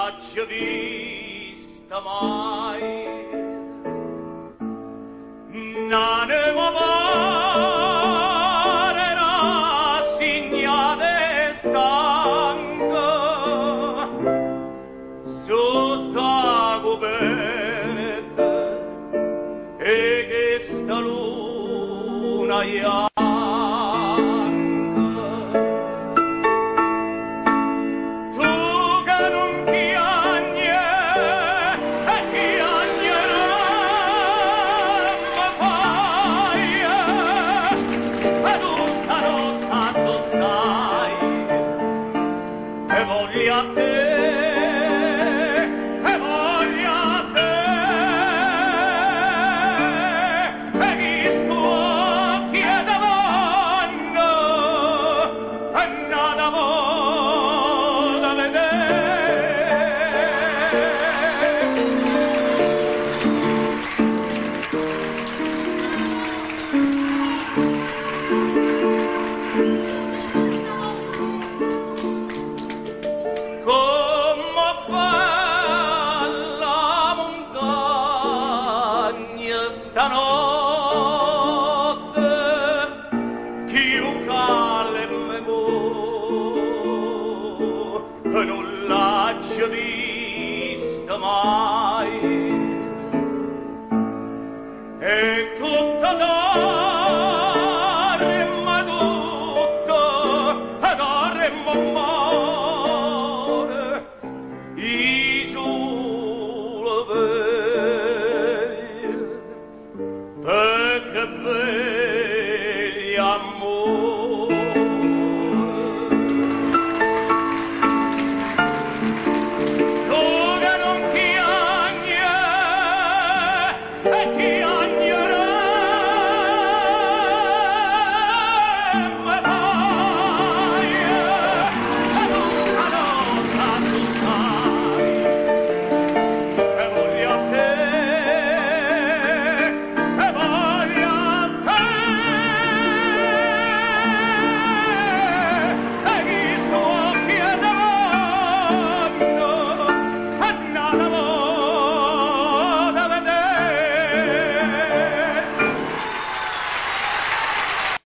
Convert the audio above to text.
l'aggia vista mai. N'anima pare rassegnata e stanca sotto la coperta e che sta luna bianca. Tu che non piangi e piangerai fai, e tu stanotte tanto stai e voglia a te. Stanotte chiucale me vo che non l'aggia vista mai.